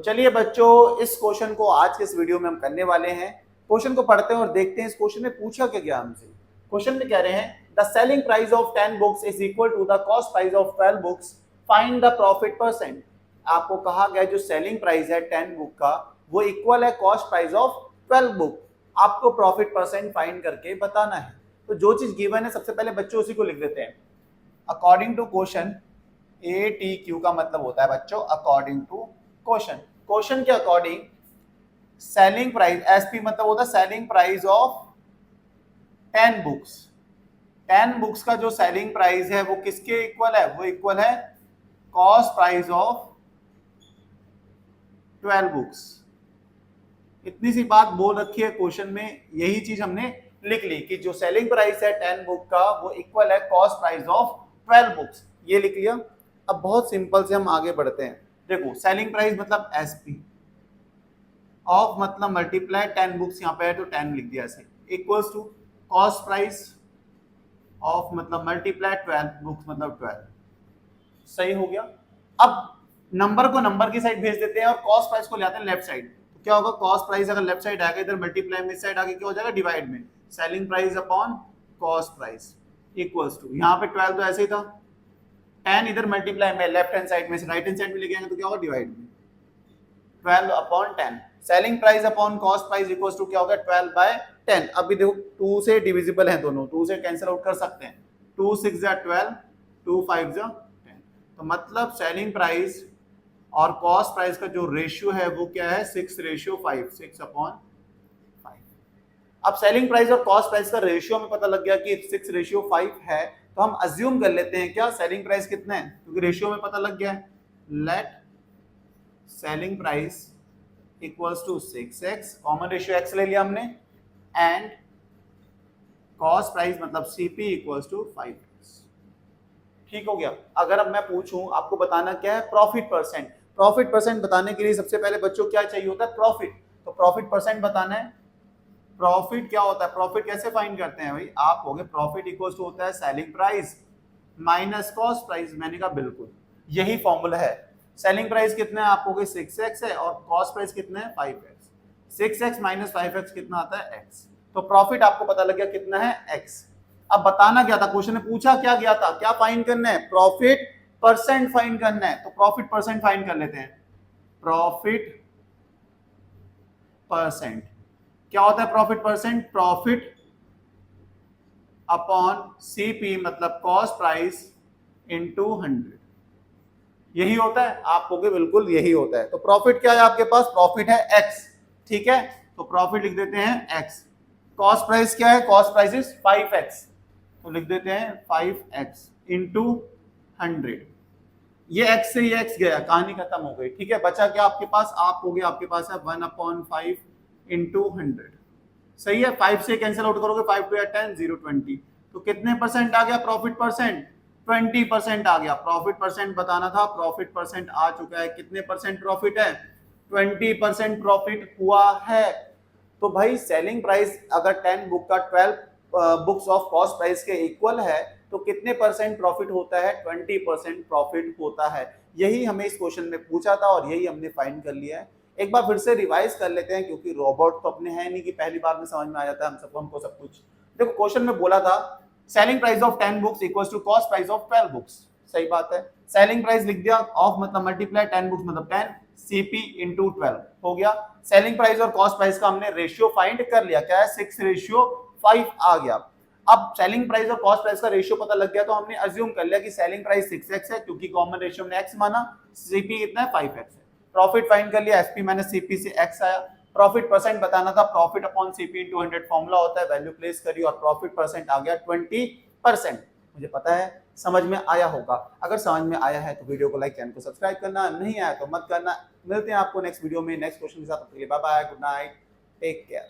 चलिए बच्चों, इस क्वेश्चन को आज के इस वीडियो में हम करने वाले हैं। क्वेश्चन को पढ़ते हैं और देखते हैं इस क्वेश्चन में पूछा क्या गया हमसे। क्वेश्चन में कह रहे हैं the selling price of 10 books is equal to the cost price of 12 books, find the profit percent. आपको कहा गया जो सेलिंग प्राइस है 10 बुक का वो इक्वल है कॉस्ट प्राइस ऑफ 12 बुक। आपको प्रॉफिट परसेंट फाइंड करके बताना है। तो जो चीज गिवन है सबसे पहले बच्चों उसी को लिख देते हैं। अकॉर्डिंग टू क्वेश्चन, ATQ का मतलब होता है बच्चों अकॉर्डिंग टू क्वेश्चन। क्वेश्चन के अकॉर्डिंग सेलिंग प्राइस, SP मतलब होता है selling price of 10 books. 10 books का जो सेलिंग प्राइस है वो किसके इक्वल है? वो इक्वल है कॉस्ट प्राइस ऑफ 12 बुक्स। इतनी सी बात बोल रखी है क्वेश्चन में, यही चीज हमने लिख ली कि जो सेलिंग प्राइस है 10 बुक का वो इक्वल है कॉस्ट प्राइस ऑफ 12 बुक्स। ये लिख लिया। अब बहुत सिंपल से हम आगे बढ़ते हैं। देखो सेलिंग प्राइस मतलब SP, ऑफ मतलब मल्टीप्लाई 10 बुक्स यहाँ पे है तो 10 लिख दिया ऐसे, equals to cost price of मतलब मल्टीप्लाई 12 बुक्स मतलब 12। सही हो गया। अब नंबर को नंबर की साइड भेज देते हैं और कॉस्ट प्राइस को ले आते हैं लेफ्ट साइड। तो क्या होगा? कॉस्ट प्राइस अगर लेफ्ट साइड आएगा, इधर मल्टीप्लाई में इस साइड आगे क्या हो जाएगा? डिवाइड में। Selling price upon cost price equals to, यहाँ पे 12 तो ऐसे ही था, 10 इधर मल्टीप्लाई में लेफ्ट हैंड साइड में से राइट हैंड साइड में लेके आएंगे तो क्या होगा? डिवाइड में। 12 upon 10, selling price upon cost price equals to क्या होगा? 12 बाय 10। अभी देखो 2 से डिविजिबल है दोनों, 2 से कैंसिल आउट कर सकते हैं। 2 6 जा 12, 2 5 जा 10। तो मतलब सेलिंग प्राइस और कॉस्ट प्राइस का जो रेशियो है वो क्या है? 6:5, 6 अपॉन 5। अब सेलिंग प्राइस और कॉस्ट प्राइस का रेशियो में पता लग गया कि 6:5 है, तो हम अज्यूम कर लेते हैं क्या सेलिंग प्राइस कितना है, क्योंकि रेशियो में पता लग गया है। Let selling price equals to 6x, common ratio x ले लिया हमने, एंड कॉस्ट प्राइस मतलब CP इक्वल्स टू 5x। ठीक हो गया। अगर अब मैं पूछूं आपको बताना क्या है? Profit percent. प्रॉफिट परसेंट बताने के लिए सबसे पहले बच्चों क्या चाहिए होता है? प्रॉफिट। तो प्रॉफिट परसेंट बताना है। प्रॉफिट क्या होता है? प्रॉफिट कैसे फाइंड करते हैं भाई? आप हो गए प्रॉफिट इक्वल्स टू होता है selling price minus cost price. मैंने कहा बिल्कुल यही फॉर्मूला है। सेलिंग प्राइस कितना है? आपको 6x है और कॉस्ट प्राइस कितना है? 5x। 6x माइनस 5x कितना आता है? x। तो प्रॉफिट आपको पता लग गया कितना है? x। अब बताना क्या था? क्वेश्चन ने पूछा क्या गया था? क्या फाइंड करना है? प्रॉफिट परसेंट फाइंड करना है। तो प्रॉफिट परसेंट फाइंड कर लेते हैं। प्रॉफिट परसेंट क्या होता है? Profit percent profit upon CP मतलब कॉस्ट प्राइस इनटू 100। यही होता है। आप कहोगे बिल्कुल यही होता है। तो प्रॉफिट क्या है आपके पास? प्रॉफिट है x। ठीक है, तो प्रॉफिट लिख देते हैं x। कॉस्ट प्राइस क्या है? कॉस्ट प्राइस इज 5x, तो लिख देते हैं 5x इंटू 100। ये x से ये x गया, कहानी खत्म हो गई। ठीक है, बचा क्या आपके पास? आप हो गया आपके पास है 1/5 इंटू 100। सही है, 5 से कैंसिल आउट करोगे, 5 2 10, 0 20। तो कितने परसेंट आ गया प्रॉफिट परसेंट? 20% आ गया। प्रॉफिट परसेंट बताना था, प्रॉफिट परसेंट आ चुका है। कितने परसेंट प्रॉफिट है? 20% प्रॉफिट हुआ है। तो भाई सेलिंग प्राइस अगर 10 बुक का 12 बुक्स ऑफ कॉस्ट प्राइस के इक्वल है तो कितने परसेंट प्रॉफिट होता है? 20% प्रॉफिट होता है। यही हमें इस क्वेश्चन में पूछा था और यही हमने फाइंड कर लिया है। एक बार फिर से रिवाइज कर लेते हैं, क्योंकि रोबोट तो अपने है नहीं कि पहली बार में समझ में आ जाता है हम सबको, हमको सब कुछ। देखो क्वेश्चन में बोला था selling price of 10 books equals to cost price of 12 books. सही बात है। सेलिंग प्राइस लिख दिया, ऑफ मतलब मल्टीप्लाई 10 बुक्स मतलब 10, CP इंटू 12 हो गया। सेलिंग प्राइस और कॉस्ट प्राइस का हमने रेशियो फाइंड कर लिया, क्या है? 6:5 आ गया। अब सेलिंग प्राइस और कॉस्ट प्राइस का रेशियो पता लग गया तो हमने अज्यूम कर लिया कि सेलिंग प्राइस 6x है, क्योंकि कॉमन रेशियो में x माना। CP कितना है? 5x है। प्रॉफिट फाइंड कर लिया, SP माइनस CP से x आया। प्रॉफिट परसेंट बताना था, profit upon CP into 100 formula होता है, वैल्यू प्लेस करी और प्रॉफिट परसेंट आ गया 20%। मुझे पता है समझ में आया होगा। अगर समझ में आया है तो वीडियो को लाइक, चैनल को सब्सक्राइब करना, नहीं आया तो मत करना। मिलते हैं आपको नेक्स्ट वीडियो में नेक्स्ट क्वेश्चन के साथ। Bye bye, good night, take care.